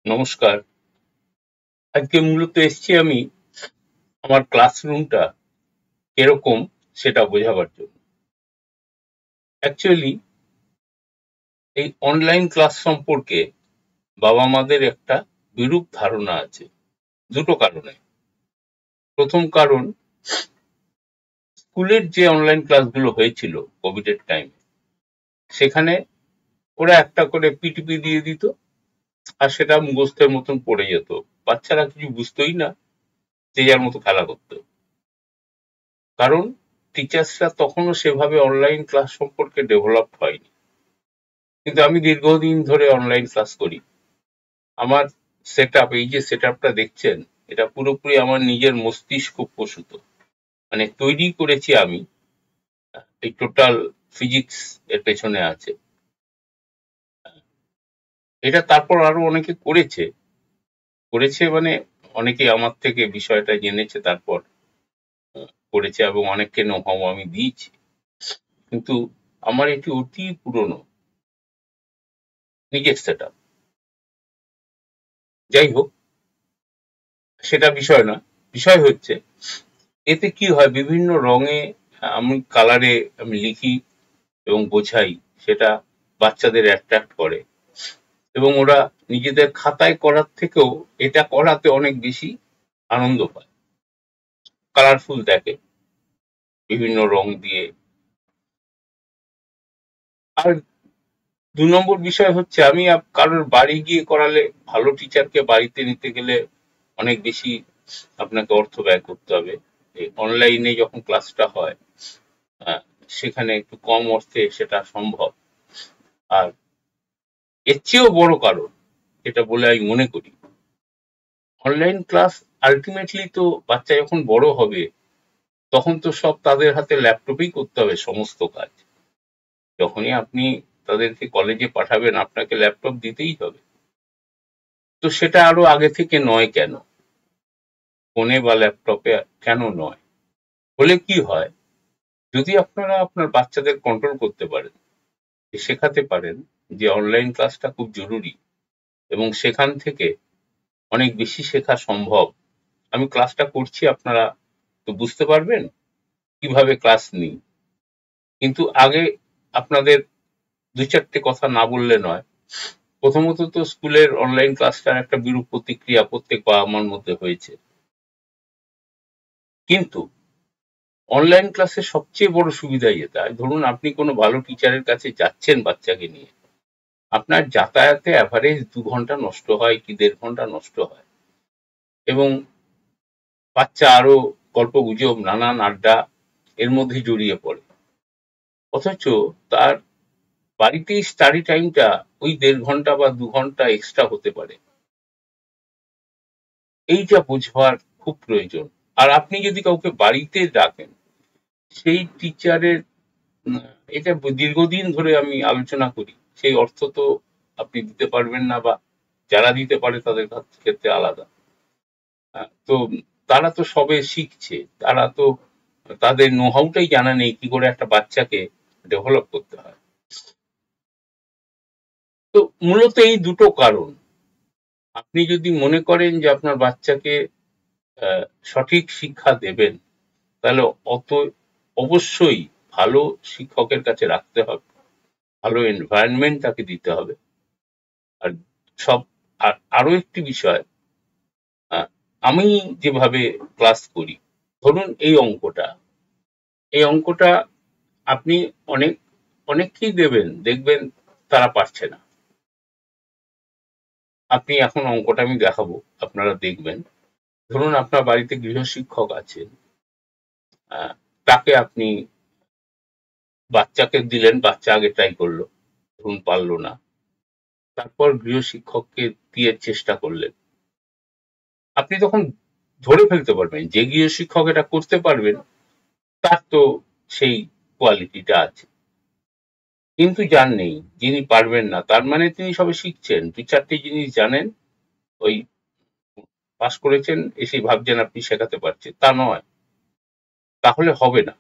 নমস্কার। আজকে মূলত এসেছি আমি আমার ক্লাসরুমটা কিরকম সেটা বোঝাবার জন্য। অ্যাকচুয়ালি এই অনলাইন ক্লাস সম্পর্কে বাবা মাদের একটা বিরূপ ধারণা আছে দুটো কারণে। প্রথম কারণ, স্কুলের যে অনলাইন ক্লাসগুলো হয়েছিল কোভিড এর টাইমে, সেখানে ওরা একটা করে পিটিপি দিয়ে দিত আর সেটা মুখস্থের মতন পড়ে যেত। বাচ্চারা কিছু বুঝতোই না, যে যার মতো খেলা করতো। কারণ টিচার্সরা তখনও সেভাবে অনলাইন ক্লাস সম্পর্কে ডেভেলপ হয়নি। কিন্তু আমি দীর্ঘদিন ধরে অনলাইন ক্লাস করি। আমার সেটআপ, এই যে সেটআপটা দেখছেন, এটা পুরোপুরি আমার নিজের মস্তিষ্ক প্রসূত। মানে তৈরি করেছি আমি। এই টোটাল ফিজিক্স এর পেছনে আছে। এটা তারপর আরো অনেকে করেছে। করেছে মানে অনেকে আমার থেকে বিষয়টা জেনেছে, তারপর করেছে এবং অনেককে know-how আমি দিয়েছি। কিন্তু আমার এটি অতি পুরনো নিজের সেটআপ। যাই হোক, সেটা বিষয় না। বিষয় হচ্ছে, এতে কি হয়, বিভিন্ন রঙে আমি কালারে আমি লিখি এবং বোঝাই, সেটা বাচ্চাদের অ্যাট্রাক্ট করে এবং ওরা নিজেদের খাতায় করার থেকেও এটা করাতে অনেক বেশি আনন্দ পায়। কালারফুল দেখে বিভিন্ন রং দিয়ে। আর ২ নম্বর বিষয় হচ্ছে, আমি কারোর বাড়ি গিয়ে করালে, ভালো টিচারকে বাড়িতে নিতে গেলে অনেক বেশি আপনাকে অর্থ ব্যয় করতে হবে। অনলাইনে যখন ক্লাসটা হয়, আহ, সেখানে একটু কম অর্থে সেটা সম্ভব। আর এর চেয়েও বড় কারণ, এটা বলে আমি মনে করি, অনলাইন ক্লাস আলটিমেটলি তো বাচ্চা যখন বড় হবে, তখন তো সব তাদের হাতে ল্যাপটপেই করতে হবে সমস্ত কাজ। যখনই আপনি তাদেরকে কলেজে পাঠাবেন, আপনাকে ল্যাপটপ দিতেই হবে। তো সেটা আরো আগে থেকে নয় কেন? ফোনে বা ল্যাপটপে কেন নয়? হলে কি হয়, যদি আপনারা আপনার বাচ্চাদের কন্ট্রোল করতে পারেন, শেখাতে পারেন যে অনলাইন ক্লাসটা খুব জরুরি এবং সেখান থেকে অনেক বেশি শেখা সম্ভব। আমি ক্লাসটা করছি, আপনারা তো বুঝতে পারবেন কিভাবে ক্লাস নিই। কিন্তু আগে আপনাদের ২-৪টে কথা না বললে নয়। প্রথমত তো স্কুলের অনলাইন ক্লাসটার একটা বিরূপ প্রতিক্রিয়া প্রত্যেক বাবা-মার মধ্যে হয়েছে। কিন্তু অনলাইন ক্লাসের সবচেয়ে বড় সুবিধা যেটা, ধরুন আপনি কোনো ভালো টিচারের কাছে যাচ্ছেন বাচ্চাকে নিয়ে, আপনার যাতায়াতে এভারেজ ২ ঘন্টা নষ্ট হয় কি ১.৫ ঘন্টা নষ্ট হয় এবং বাচ্চা আরো গল্পগুজব, নানান আড্ডা এর মধ্যে জড়িয়ে পড়ে। অথচ তার বাড়িতেই স্টাডি টাইমটা ওই ১.৫ ঘন্টা বা ২ ঘন্টা এক্সট্রা হতে পারে। এইটা বোঝবার খুব প্রয়োজন। আর আপনি যদি কাউকে বাড়িতে ডাকেন, সেই টিচারের এটা দীর্ঘদিন ধরে আমি আলোচনা করি, সেই অর্থ তো আপনি দিতে পারবেন না, বা যারা দিতে পারে তাদের ক্ষেত্রে আলাদা। তো তারা তো সবে শিখছে, তারা তো তাদের know-how-টাই জানা নেই কি করে একটা বাচ্চাকে ডেভেলপ করতে হয়। তো মূলত এই দুটো কারণ। আপনি যদি মনে করেন যে আপনার বাচ্চাকে সঠিক শিক্ষা দেবেন, তাহলে অত অবশ্যই ভালো শিক্ষকের কাছে রাখতে হবে, ভালো এনভায়রনমেন্ট তাকে দিতে হবে। আর সব আরো একটি বিষয়, আহ, আমি যেভাবে ক্লাস করি, ধরুন এই অঙ্কটা আপনি অনেক অনেককেই দেবেন, দেখবেন তারা পারছে না। আপনি এখন অঙ্কটা আমি দেখাবো, আপনারা দেখবেন। ধরুন আপনার বাড়িতে গৃহশিক্ষক আছেন, আহ, তাকে আপনি বাচ্চাকে দিলেন, বাচ্চা আগে ট্রাই করলো, ধরুন পারলো না, তারপর গৃহশিক্ষককে দিয়ে চেষ্টা করলেন। আপনি তখন ধরে ফেলতে পারবেন যে গৃহশিক্ষক এটা করতে পারবেন, তার তো সেই কোয়ালিটিটা আছে। কিন্তু যার নেই, যিনি পারবেন না, তার মানে তিনি সবে শিখছেন, ২-৪টে জিনিস জানেন, ওই পাস করেছেন, এসে ভাবছেন আপনি শেখাতে পারছেন, তা নয়। তাহলে হবে না।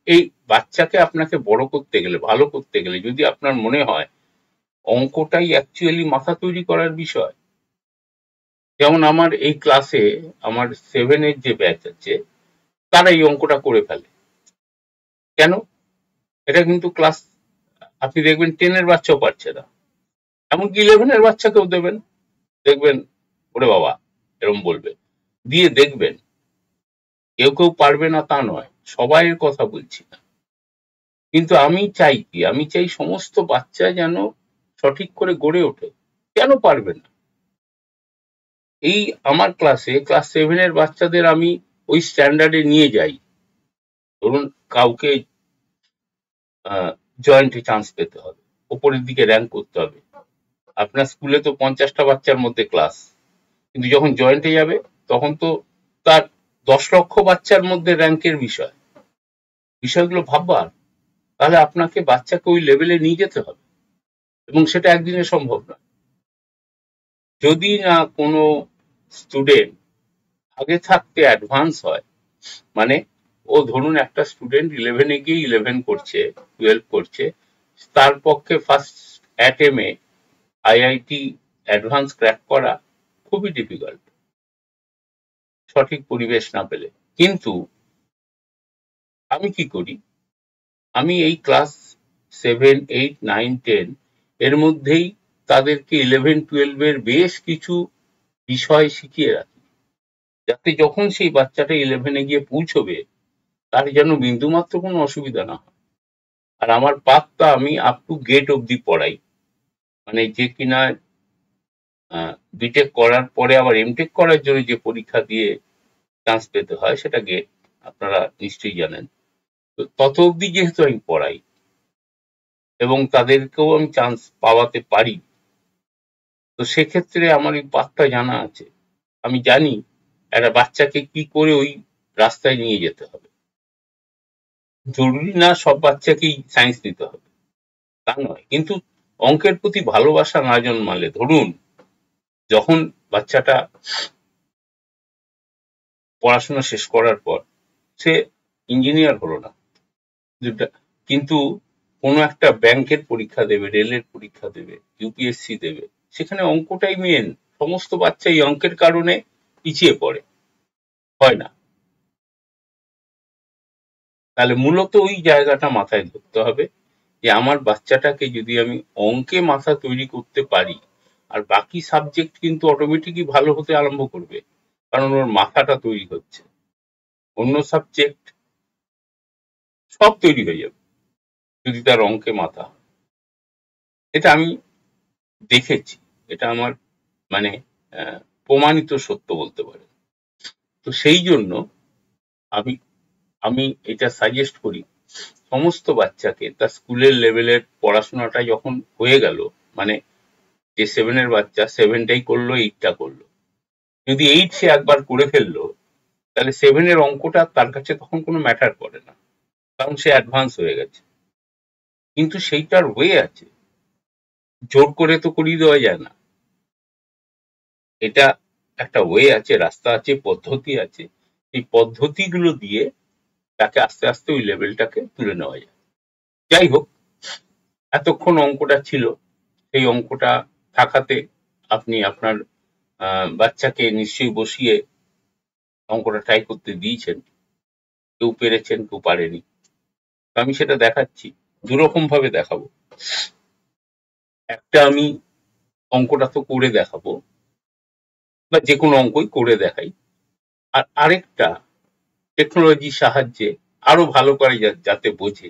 এই বাচ্চাকে আপনাকে বড় করতে গেলে, ভালো করতে গেলে, যদি আপনার মনে হয় অঙ্কটাই অ্যাকচুয়ালি মাথা তৈরি করার বিষয়, যেমন আমার এই ক্লাসে আমার 7 এর যে ব্যাচ আছে তারা এই অঙ্কটা করে ফেলে। কেন? এটা কিন্তু ক্লাস আপনি দেখবেন 10 এর বাচ্চাও পারছে না, এমনকি 11 এর বাচ্চাকেও দেবেন, দেখবেন ওরে বাবা এরম বলবে। দিয়ে দেখবেন কেউ কেউ পারবে না তা নয়, সবাইয়ের কথা বলছি না, কিন্তু আমি চাই কি, আমি চাই সমস্ত বাচ্চা যেন সঠিক করে গড়ে ওঠে। কেন পারবে না? এই আমার ক্লাসে ক্লাস 7 এর বাচ্চাদের আমি ওই স্ট্যান্ডার্ডে নিয়ে যাই। ধরুন কাউকে জয়েন্টে চান্স পেতে হবে, ওপরের দিকে র্যাঙ্ক করতে হবে। আপনার স্কুলে তো 50টা বাচ্চার মধ্যে ক্লাস, কিন্তু যখন জয়েন্টে যাবে তখন তো তার 10 লক্ষ বাচ্চার মধ্যে র্যাঙ্কের বিষয়, বিষয়গুলো ভাববার। তাহলে আপনাকে বাচ্চাকে ওই লেভেলে নিয়ে যেতে হবে, এবং সেটা একদিনে সম্ভব না। যদি না কোনো স্টুডেন্ট আগে থাকতে অ্যাডভান্স হয়, মানে ও ধরুন একটা স্টুডেন্ট 11-এ গিয়ে 11 করছে, 12 করছে, তার পক্ষে ফার্স্ট অ্যাটেমে আইআইটি অ্যাডভান্স ক্র্যাক করা খুবই ডিফিকাল্ট, সঠিক পরিবেশ না পেলে। কিন্তু আমি কি করি, আমি এই ক্লাস 7, 8, 9, 10 এর মধ্যেই তাদেরকে 11, 12 এর বেশ কিছু বিষয় শিখিয়ে রাখি, যাতে যখন সেই বাচ্চাটা 11-এ গিয়ে পৌঁছবে তার যেন বিন্দুমাত্র কোনো অসুবিধা না হয়। আর আমার পাথটা আমি আপ টু গেট অব্দি পড়াই, মানে যে কিনা বিটেক করার পরে আবার এমটেক করার জন্য যে পরীক্ষা দিয়ে চান্স পেতে হয় সেটা গেট, আপনারা নিশ্চয়ই জানেন। তো তত অব্দি যেহেতু আমি পড়াই এবং তাদেরকেও আমি চান্স পাওয়াতে পারি, তো সেক্ষেত্রে আমার এই পাথটা জানা আছে। আমি জানি একটা বাচ্চাকে কি করে ওই রাস্তায় নিয়ে যেতে হবে। জরুরি না সব বাচ্চাকেই সায়েন্স নিতে হবে, তা নয়, কিন্তু অঙ্কের প্রতি ভালোবাসা না জন্মালে, ধরুন যখন বাচ্চাটা পড়াশোনা শেষ করার পর সে ইঞ্জিনিয়ার হলো না, কিন্তু কোনো একটা ব্যাংকের পরীক্ষা দেবে, রেলের পরীক্ষা দেবে, ইউপিএসসি দেবে, সেখানে অঙ্কটাই মেন। সমস্ত বাচ্চা এই অঙ্কের কারণে পিছিয়ে পড়ে, হয় না। তাহলে মূলত ওই জায়গাটা মাথায় ধরতে হবে যে আমার বাচ্চাটাকে যদি আমি অঙ্কে মাথা তৈরি করতে পারি, আর বাকি সাবজেক্ট কিন্তু অটোমেটিকই ভালো হতে আরম্ভ করবে, কারণ ওর মাথাটা তৈরি হচ্ছে। অন্য সাবজেক্ট সব তৈরি হয়ে যাবে যদি তার অঙ্কে মাথা হয়। এটা আমি দেখেছি, এটা আমার মানে আহ, প্রমাণিত সত্য বলতে পারে। তো সেই জন্য আমি আমি এটা সাজেস্ট করি সমস্ত বাচ্চাকে তার স্কুলের লেভেলের পড়াশোনাটা যখন হয়ে গেল, মানে যে 7-এর বাচ্চা 7টাই করলো, 8টা করলো, যদি 8 সে একবার করে ফেললো, তাহলে 7-এর অঙ্কটা তার কাছে তখন কোনো ম্যাটার করে না, কারণ সে অ্যাডভান্স হয়ে গেছে। কিন্তু সেইটার ওয়ে আছে, জোর করে তো করিয়ে দেওয়া যায় না। এটা একটা ওয়ে আছে, রাস্তা আছে, পদ্ধতি আছে। এই পদ্ধতিগুলো দিয়ে তাকে আস্তে আস্তে ওই লেভেলটাকে তুলে নেওয়া যায়। যাই হোক, এতক্ষণ অঙ্কটা ছিল, সেই অঙ্কটা থাকাতে আপনি আপনার বাচ্চাকে নিশ্চয়ই বসিয়ে অঙ্কটা ট্রাই করতে দিয়েছেন। কেউ পেরেছেন, কেউ পারেনি। তো আমি সেটা দেখাচ্ছি, দুরকম ভাবে দেখাবো। একটা আমি অঙ্কটা তো করে দেখাবো, বা যে কোনো অঙ্কই করে দেখাই। আর আরেকটা টেকনোলজির সাহায্যে আরো ভালো করে যাতে বোঝে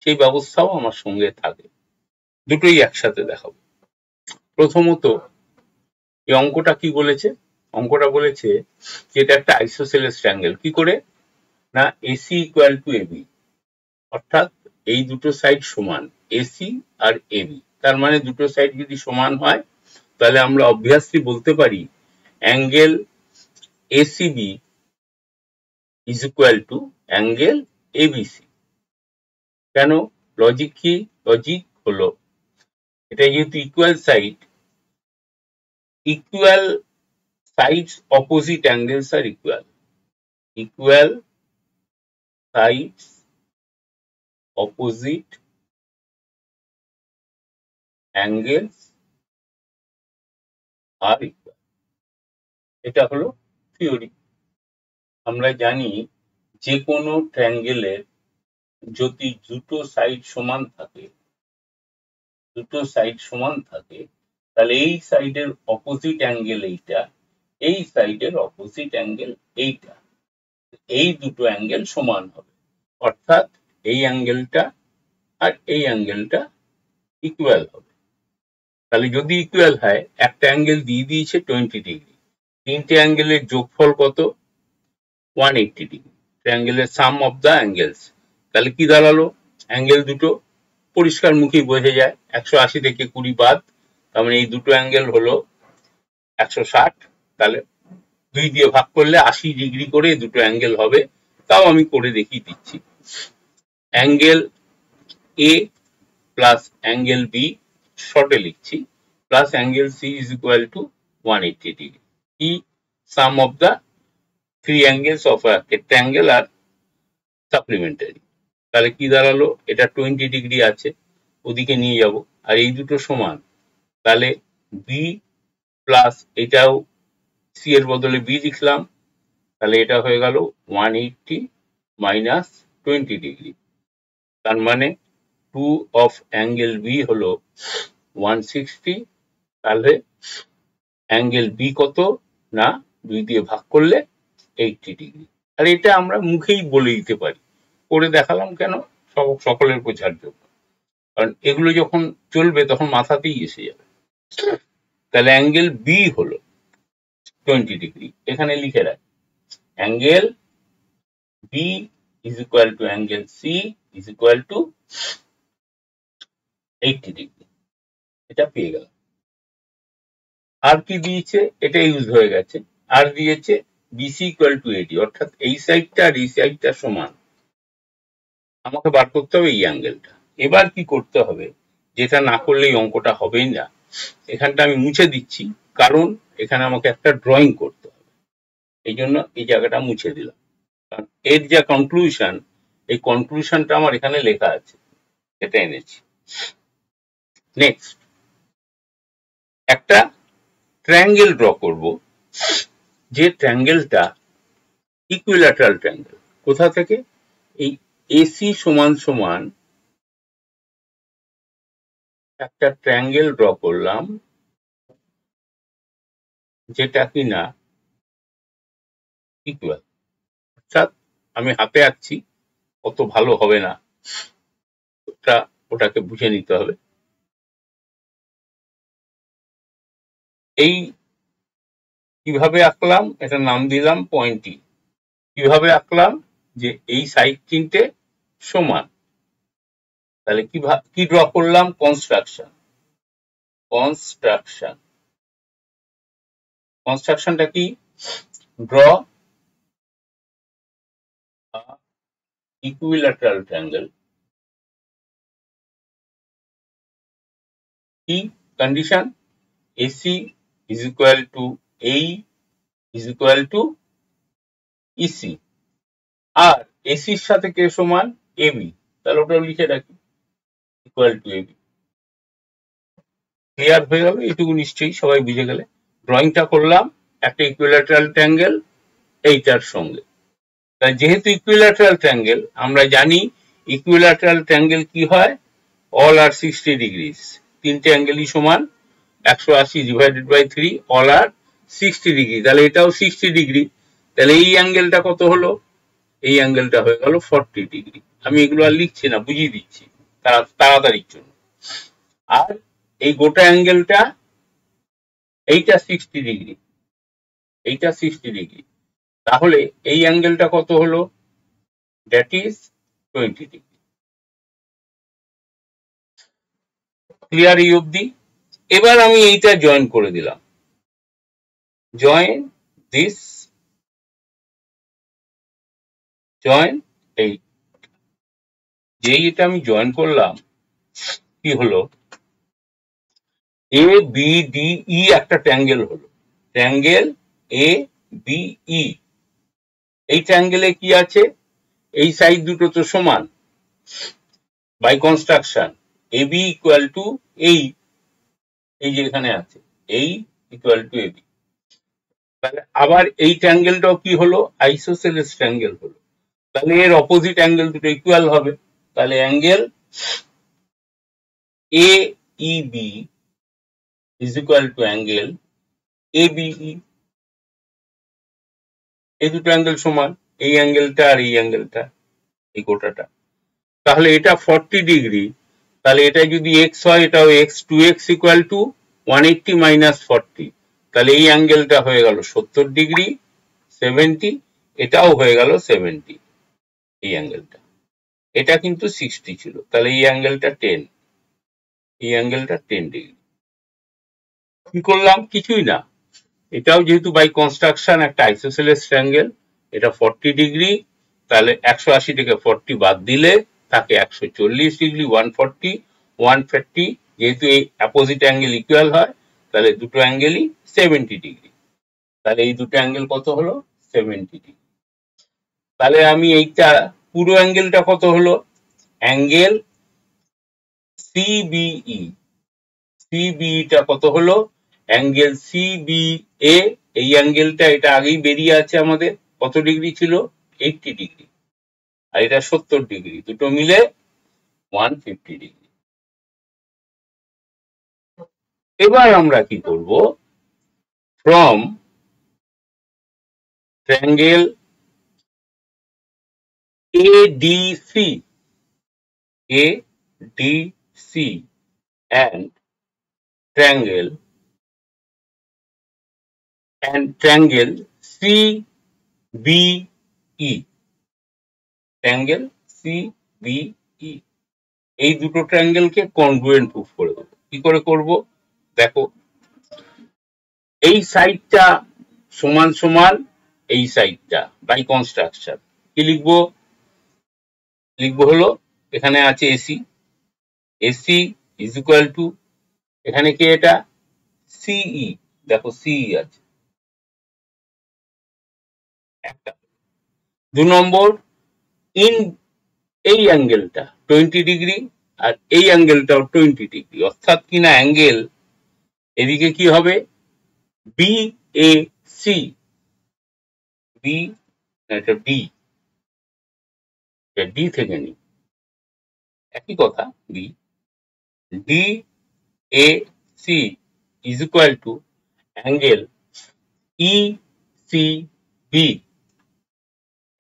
সেই ব্যবস্থাও আমার সঙ্গে থাকে। দুটোই একসাথে দেখাবো। প্রথমত এই অঙ্কটা কি বলেছে, অঙ্কটা বলেছে যে এটা একটা আইসোসেলেস ট্রায়াঙ্গেল। কি করে না, এসি ইকুয়াল টু এবি, অর্থাৎ এই দুটো সাইড সমান, এসি আর এবি। তার মানে দুটো সাইড যদি সমান হয় তাহলে আমরা অবভিয়াসলি বলতে পারি angle ACB is equal to angle ABC. কেন? লজিক কি? লজিক হলো এটা যেহেতু equal side, equal sides opposite angles are equal. Equal sides opposite angles are equal. এটা হলো থিওরি। আমরা জানি যে কোনো ট্রায়াঙ্গেলের যদি দুটো সাইড সমান থাকে, তাহলে এই সাইডের অপোজিট অ্যাঙ্গেল এইটা, এই সাইডের অপোজিট অ্যাঙ্গেল এইটা, এই দুটো অ্যাঙ্গেল সমান হবে। অর্থাৎ এই অ্যাঙ্গেলটা আর এই অ্যাঙ্গেলটা ইকুয়াল হবে। তাহলে যদি ইকুয়াল হয়, একটা অ্যাঙ্গেল দিয়ে দিয়েছে 20 ডিগ্রি, তিনটে অ্যাঙ্গেলের যোগফল কত? 180 ডিগ্রি। ট্রায়াঙ্গেলের সাম অফ দ্য অ্যাঙ্গেলস। তাহলে কি দাঁড়ালো? অ্যাঙ্গেল দুটো পরিষ্কার মুখেই বোঝা যায়, 180 থেকে 20 বাদ, তার মানে এই দুটো অ্যাঙ্গেল হলো 160। তাহলে 2 দিয়ে ভাগ করলে 80 ডিগ্রি করে দুটো অ্যাঙ্গেল হবে। তাও আমি করে দেখিয়ে দিচ্ছি। Angle A plus angle B শর্টে লিখছি, plus angle C is equal to 180 degree. কি? Sum of the three angles of a rectangle আর সাপ্লিমেন্টারি। তাহলে কি দাঁড়ালো? এটা 20 ডিগ্রি আছে, ওদিকে নিয়ে যাব, আর এই দুটো সমান। তাহলে বি প্লাস, এটাও সি এর বদলে বি লিখলাম, তাহলে এটা হয়ে গেল 180 মাইনাস 20 ডিগ্রি। তার মানে 2 অফ অ্যাঙ্গেল বি হলো 160। তাহলে অ্যাঙ্গেল বি কত? না, 2 দিয়ে ভাগ করলে 80 ডিগ্রি। আর এটা আমরা মুখেই বলে দিতে পারি, করে দেখালাম কেন? সকলের বোঝার জন্য, কারণ এগুলো যখন চলবে তখন মাথাতেই এসে যাবে। তাহলে অ্যাঙ্গেল বি হলো 20 ডিগ্রি, এখানে লিখে রাখ। Angle B is equal to angle C is equal to 80 degree. এটা পেয়ে গেল। আর কি দিয়েছে? এটা ইউজ হয়ে গেছে। আর দিয়েছে বিসি ইকুয়াল টু এডি, অর্থাৎ এই সাইডটা আর এই সাইডটা সমান। আমাকে বার করতে হবে এই অ্যাঙ্গেলটা। এবার কি করতে হবে, যেটা না করলে এই অঙ্কটা হবেই না, এখানটা আমি মুছে দিচ্ছি, কারণ এখানে আমাকে একটা ড্রয়িং করতে হবে। এই জন্য এই জায়গাটা মুছে দিলাম, কারণ এর যা কনক্লুশন, এই কনক্লুশনটা আমার এখানে লেখা আছে, এটা এনেছি। নেক্সট, একটা ট্রায়াঙ্গেল ড্র করব, যে ট্রায়াঙ্গেলটা ইকুইল্যাটারাল ট্রায়াঙ্গেল। কোথা থেকে? এই এসি সমান সমান একটা ট্রায়াঙ্গেল ড্র করলাম, যেটা কিনা ইকুয়াল। অর্থাৎ আমি হাতে আঁকছি, অত ভালো হবে না, ওটাকে বুঝে নিতে হবে। এই কিভাবে আঁকলাম? এটা নাম দিলাম পয়েন্টি। কিভাবে আঁকলাম? যে এই সাইড তিনটে সমান। তাহলে কি ড্র করলাম? কনস্ট্রাকশন। কনস্ট্রাকশনটা কি? Draw equilateral triangle. কি condition? AC is equal to AE is equal to EC, আর AC এর সাথে কে সমান? AB। তাহলে ওটাও লিখে রাখি, ইকুয়াল টু AB। ক্লিয়ার হয়ে গেল? এটুকু নিশ্চয়ই সবাই বুঝে গেলে। ড্রয়িংটা করলাম একটা ইকুইল্যাটারাল ট্রায়াঙ্গেল এইটার সঙ্গে। তাই যেহেতু ইকুইল্যাটারাল ট্রায়াঙ্গেল, আমরা জানি ইকুইল্যাটারাল ট্রায়াঙ্গেল কি হয়? অল আর 60 ডিগ্রিজ, তিনটে অ্যাঙ্গেলই সমান। 180 divided by 3, all are 60 degree. তাহলে এটাও 60 ডিগ্রি। তাহলে এই অ্যাঙ্গেলটা কত হলো? এই অ্যাঙ্গেলটা হয়ে গেল 40 ডিগ্রি। আমি এগুলো আর লিখছি না, বুঝিয়ে দিচ্ছি তাড়াতাড়ির জন্য। আর এই গোটা অ্যাঙ্গেলটা, এইটা 60 ডিগ্রি, এইটা 60 ডিগ্রি। তাহলে এই অ্যাঙ্গেলটা কত হলো? That is 20 degree. ক্লিয়ার এই অবধি? এবার আমি এইটা জয়েন করে দিলাম। জয়েন দিস, জয়েন এই, যেই এটা আমি জয়েন করলাম, কি হলো? এ বি ডি ই একটা ট্রায়াঙ্গেল হলো। ট্রায়াঙ্গেল এ বি ই, এই ট্রায়াঙ্গেলে কি আছে? এই সাইড দুটো তো সমান, by construction A B equal to এই যে এখানে আছে, এই ইকুয়াল টু এ বি। তাহলে আবার এই ট্রায়াঙ্গেলটাও কি হলো, আইসোসেলেস ট্রায়াঙ্গেল হলো। তাহলে এর অপোজিট অ্যাঙ্গেল দুটো ইকুয়াল হবে। তাহলে angle AEB is equal to angle ABE। এই দুটো অ্যাঙ্গেল সমান, এই অ্যাঙ্গেলটা আর এই অ্যাঙ্গেলটা, এই গোটাটা। তাহলে এটা 40 ডিগ্রি, তাহলে এটা যদি x হয় এটাও x, 2x equal to 180 minus 40। তাহলে এই অ্যাঙ্গেলটা হয়ে গেল 70 ডিগ্রি, 70, এটাও হয়ে গেল 70। এই অ্যাঙ্গেলটা, এটা কিন্তু 60 ছিল, তাহলে এই অ্যাঙ্গেলটা 10, এই অ্যাঙ্গেলটা 10 ডিগ্রি। কি করলাম? কিছুই না, এটাও যেহেতু বাই কনস্ট্রাকশন একটা আইসোসেলেস ট্রায়াঙ্গেল, এটা 40 ডিগ্রি, তাহলে 180 থেকে 40 বাদ দিলে থাকে 140 ডিগ্রি, 140, 150, যেহেতু এই অপোজিট অ্যাঙ্গেল ইকুয়াল হয়, তাহলে দুটো অ্যাঙ্গেলই 70 ডিগ্রি। তাহলে এই দুটো অ্যাঙ্গেল কত হলো? 70 ডিগ্রি। তাহলে আমি এইটা পুরো অ্যাঙ্গেলটা কত হলো? অ্যাঙ্গেল CBE, CBE টা কত হলো? অ্যাঙ্গেল CBA, এই অ্যাঙ্গেলটা এটা আগেই বেরিয়ে আছে আমাদের, কত ডিগ্রি ছিল? 80 ডিগ্রি, আর এটা 70 ডিগ্রি, দুটো মিলে 150 ডিগ্রি। এবার আমরা কি করব? From triangle ADC, ADC and triangle CBE, triangle CBE, এই দুটো ট্রায়াঙ্গেলকে কনগ্রুয়েন্ট প্রুফ করে দেবো। কি করে করব? দেখো, এই সাইডটা সমান সমান এই সাইডটা বাই কনস্ট্রাকশন। কি লিখবো? লিখবো হলো, এখানে আছে AC, AC is equal two, এখানে কি এটা? সিই, দেখো সিই আছে একটা। 2 নম্বর, ইন এই অ্যাঙ্গেলটা 20 ডিগ্রি আর এই অ্যাঙ্গেলটাও 20 ডিগ্রি, অর্থাৎ কিনা অ্যাঙ্গেল এদিকে কি হবে? BAC, বি, এটা ডি, ডি থেকে নি, একই কথা, B, DAC is equal to angle ECB,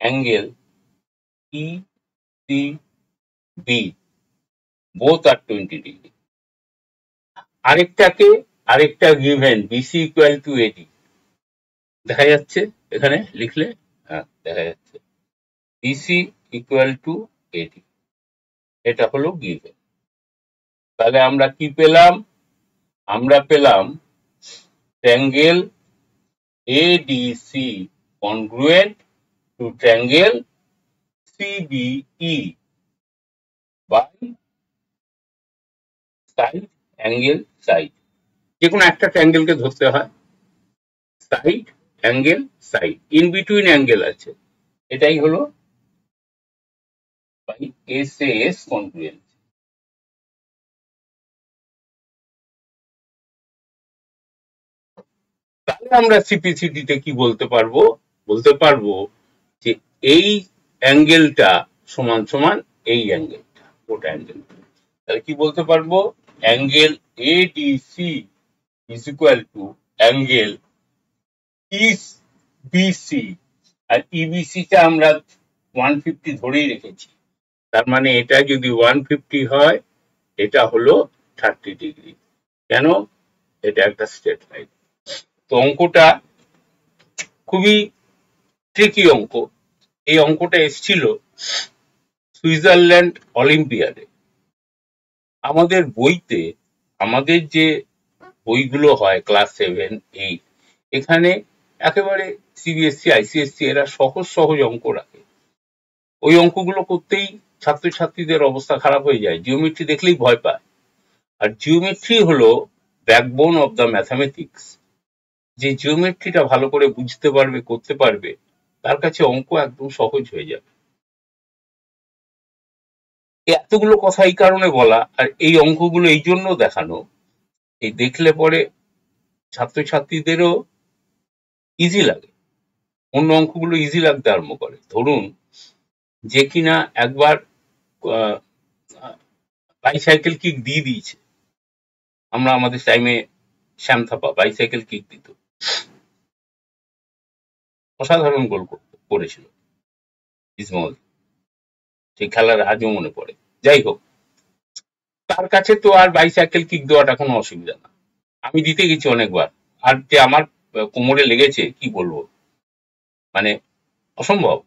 angle ECB, both are 20 degree। আরেকটাকে, আরেকটা given BC equal to AD, দেখা যাচ্ছে এখানে লিখলে? হ্যাঁ, দেখা যাচ্ছে BC equal to AD, এটা হলো given। তাহলে আমরা কি পেলাম? আমরা পেলাম triangle ADC congruent to triangle CBE by side angle side। যে কোনো একটা ট্রায়াঙ্গেলকে ধরতে হয়, side angle side, in between angle আছে, এটাই হলো বাই SAS congruent। তাহলে আমরা সিপিসিডি তে কি বলতে পারবো? বলতে পারবো যে এই অ্যাঙ্গেলটা সমান সমান এই অ্যাঙ্গেলটা, ওটা অ্যাঙ্গেলটা। তাহলে কি বলতে পারবো? Angle ADC is equal to angle EBC, আর EBC টা আমরা 150 ধরেই রেখেছি, তার মানে এটা যদি 150 হয়, এটা হলো 30 ডিগ্রি। কেন? এটা একটা স্ট্রেট লাইন। তো অঙ্কটা খুবই ট্রিকি অঙ্ক। এই অঙ্কটা এসেছিল সুইজারল্যান্ড অলিম্পিয়াডে। আমাদের বইতে, আমাদের যে বইগুলো হয় ক্লাস 7, 8, এখানে একেবারে CBSE, ICSE এরা সহজ সহজ অঙ্ক রাখে। ওই অঙ্কগুলো করতেই ছাত্রছাত্রীদের অবস্থা খারাপ হয়ে যায়, জিওমেট্রি দেখলেই ভয় পায়। আর জিওমেট্রি হলো ব্যাকবোন অফ দ্য ম্যাথামেটিক্স। যে জিওমেট্রিটা ভালো করে বুঝতে পারবে, করতে পারবে, তার কাছে অঙ্ক একদম সহজ হয়ে যাবে। এতগুলো কথা এই কারণে বলা, আর এই অঙ্কগুলো এই জন্য দেখানো, এই দেখলে পরে ছাত্রছাত্রীদেরও ইজি লাগে, অন্য অঙ্কগুলো ইজি লাগতে আরম্ভ করে। ধরুন যে কিনা একবার বাইসাইকেল কিক দিয়ে দিয়েছে, আমরা আমাদের টাইমে শ্যাম থাপা বাইসাইকেল কিক দিত, অসাধারণ গোল করেছিল ইসমল, সেই খেলার আজও মনে পড়ে। যাই হোক, তার কাছে তো আর বাইসাইকেল কিক দেওয়াটা কোনো অসুবিধা না, আমি দিতে গেছি অনেকবার। আর যে আমার কোমরে লেগেছে কি বলবো, মানে অসম্ভব।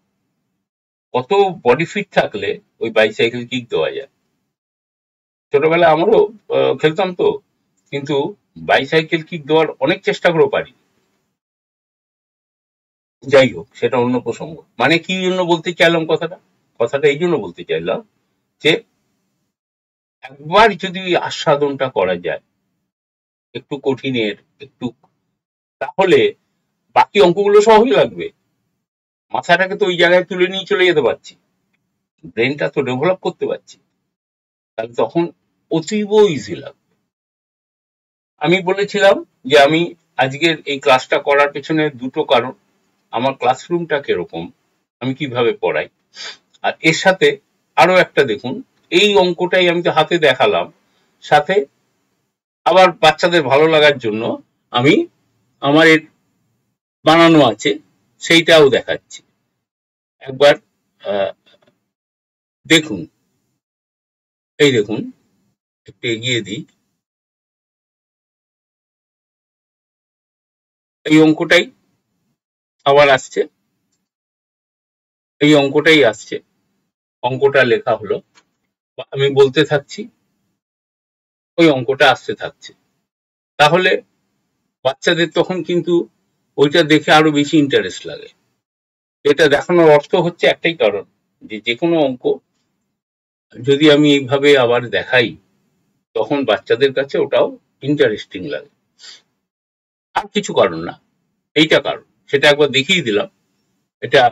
কত বডি ফিট থাকলে ওই বাইসাইকেল কিক দেওয়া যায়। ছোটবেলায় আমারও খেলতাম তো, কিন্তু বাইসাইকেল কিক দেওয়ার অনেক চেষ্টা করেও পারি। যাই হোক, সেটা অন্য প্রসঙ্গ। মানে কি জন্য বলতে চাইলাম কথাটা, কথাটা এই জন্য বলতে চাইলাম যে একবার যদি আস্বাদনটা করা যায় একটু কঠিনের, একটু, তাহলে বাকি অঙ্কগুলো সহজ লাগবে। মাথাটাকে তো ওই জায়গায় তুলে নিয়ে চলে যেতে পারছি, ব্রেনটা তো ডেভেলপ করতে পারছি, তাহলে তখন অতীব ইজি লাগবে। আমি বলেছিলাম যে আমি আজকের এই ক্লাসটা করার পেছনে দুটো কারণ, আমার ক্লাসরুমটা কিরকম, আমি কিভাবে পড়াই, আর এর সাথে আরো একটা দেখুন, এই অঙ্কটাই আমি তো হাতে দেখালাম, সাথে আবার বাচ্চাদের ভালো লাগার জন্য আমি আমার এর বানানো আছে সেইটাও দেখাচ্ছি। একবার দেখুন, এই দেখুন, একটু এগিয়ে দিই, এই অঙ্কটাই আবার আসছে, এই অঙ্কটাই আসছে, অঙ্কটা লেখা হলো, আমি বলতে থাকছি, ওই অঙ্কটা আসতে থাকছে। তাহলে বাচ্চাদের তখন কিন্তু ওইটা দেখে আরো বেশি ইন্টারেস্ট লাগে। এটা দেখানোর অর্থ হচ্ছে একটাই কারণ, যে যে কোনো অঙ্ক যদি আমি এইভাবে আবার দেখাই, তখন বাচ্চাদের কাছে ওটাও ইন্টারেস্টিং লাগে। আর কিছু কারণ না, এইটা কারণ, সেটা একবার দেখিয়ে দিলাম। এটা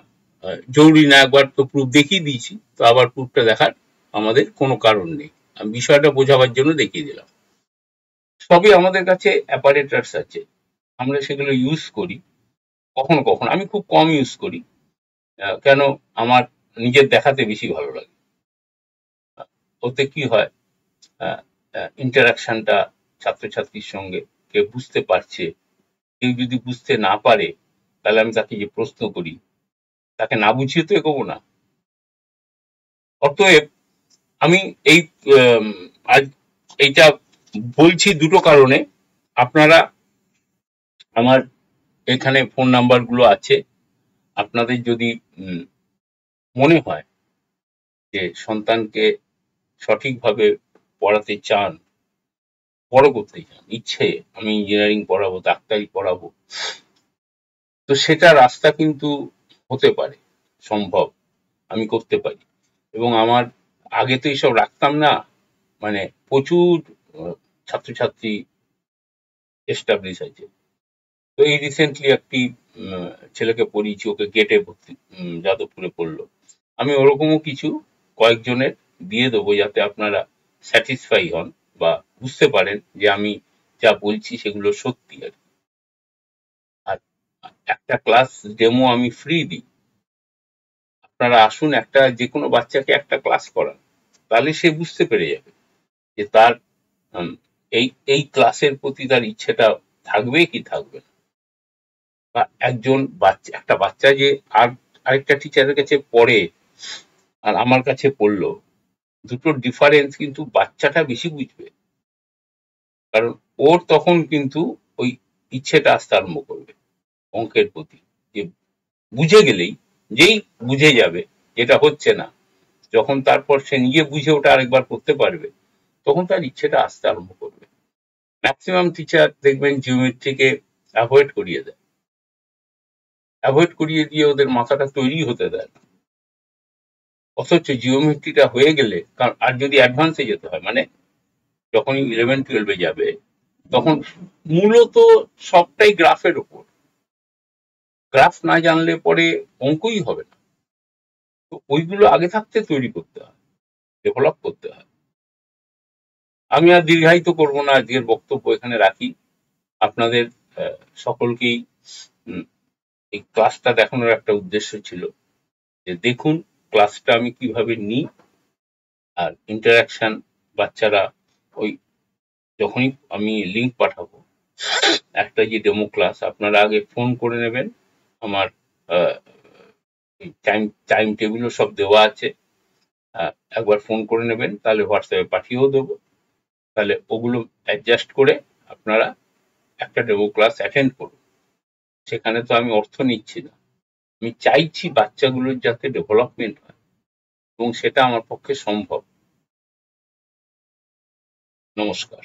জরুরি না, একবার তো প্রুফ দেখিয়ে দিয়েছি, তো আবার প্রুফটা দেখার আমাদের কোনো কারণ নেই, আমি বিষয়টা বোঝাবার জন্য দেখিয়ে দিলাম। সবই আমাদের কাছে অ্যাপারেটার্স আছে, আমরা সেগুলো ইউজ করি কখনো কখনো, আমি খুব কম ইউজ করি। কেন, আমার নিজের দেখাতে বেশি ভালো লাগে। ওতে কি হয়, ইন্টারাকশনটা ছাত্রছাত্রীর সঙ্গে, কেউ বুঝতে পারছে, কেউ যদি বুঝতে না পারে, তাহলে আমি তাকে যে প্রশ্ন করি, তাকে না বুঝিয়ে তো এগোবো না। অতএব আমি এই আজ এইটা বলছি দুটো কারণে। আপনারা, আমার এখানে ফোন নাম্বার গুলো আছে, আপনাদের যদি মনে হয় যে সন্তানকে সঠিকভাবে পড়াতে চান, বড় করতে চান, ইচ্ছে আমি ইঞ্জিনিয়ারিং পড়াবো, ডাক্তারি পড়াবো, তো সেটা রাস্তা কিন্তু হতে পারে, সম্ভব, আমি করতে পারি। এবং আমার আগে তো এইসব রাখতাম না, মানে প্রচুর ছাত্রছাত্রী এস্টাবলিশ আছে। তো এই রিসেন্টলি একটি ছেলেকে পড়িয়েছি, ওকে গেটে ভর্তি, যাদবপুরে পড়লো। আমি ওরকমও কিছু কয়েকজনের দিয়ে দেবো, যাতে আপনারা স্যাটিসফাই হন বা বুঝতে পারেন যে আমি যা বলছি সেগুলো সত্যি আর কি। আর একটা ক্লাস ডেমো আমি ফ্রি দিই, আপনারা আসুন, একটা যে কোনো বাচ্চাকে একটা ক্লাস করান, তাহলে সে বুঝতে পেরে যাবে যে তার উম, এই এই ক্লাসের প্রতি তার ইচ্ছেটা থাকবে কি থাকবে না। বা একজন বাচ্চা, একটা বাচ্চা যে আর আরেকটা টিচারের কাছে পড়ে আর আমার কাছে পড়লো, দুটোর ডিফারেন্স কিন্তু বাচ্চাটা বেশি বুঝবে, কারণ ওর তখন কিন্তু ওই ইচ্ছেটা আসতে আরম্ভ করবে অঙ্কের প্রতি, যে বুঝে গেলেই, যেই বুঝে যাবে যেটা হচ্ছে না, যখন তারপর সে নিজে বুঝে ওটা আরেকবার করতে পারবে, তখন তার ইচ্ছেটা আসতে আরম্ভ করবে। ম্যাক্সিমাম টিচার দেখবেন জিওমেট্রিকে অ্যাভয়েড করিয়ে দেয়, অ্যাভয়েড করিয়ে দিয়ে ওদের মাথাটা তৈরি হতে দেয় না। অথচ জিওমেট্রিটা হয়ে গেলে, কারণ আর যদি অ্যাডভান্সে যেতে হয়, মানে যখন 11-12 যাবে, তখন মূলত সবটাই গ্রাফের উপর, গ্রাফ না জানলে পরে অঙ্কই হবে না। তো ওইগুলো আগে থাকতে তৈরি করতে হয়, ডেভেলপ করতে হয়। আমি আর দীর্ঘায়িত করবো না, আজকের বক্তব্য এখানে রাখি। আপনাদের সকলকেই এই ক্লাসটা দেখানোর একটা উদ্দেশ্য ছিল যে দেখুন ক্লাসটা আমি কিভাবে নিই, আর ইন্টারাকশন বাচ্চারা ওই যখনই আমি লিঙ্ক পাঠাবো একটা যে ডেমো ক্লাস, আপনারা আগে ফোন করে নেবেন। আমার টাইম টাইম টেবিলও সব দেওয়া আছে, একবার ফোন করে নেবেন, তাহলে হোয়াটসঅ্যাপে পাঠিয়েও দেবো। তাহলে ওগুলো অ্যাডজাস্ট করে আপনারা একটা ডেমো ক্লাস অ্যাটেন্ড করুন। সেখানে তো আমি অর্থ নিচ্ছি না, আমি চাইছি বাচ্চাগুলোর যাতে ডেভেলপমেন্ট হয়, এবং সেটা আমার পক্ষে সম্ভব। নমস্কার।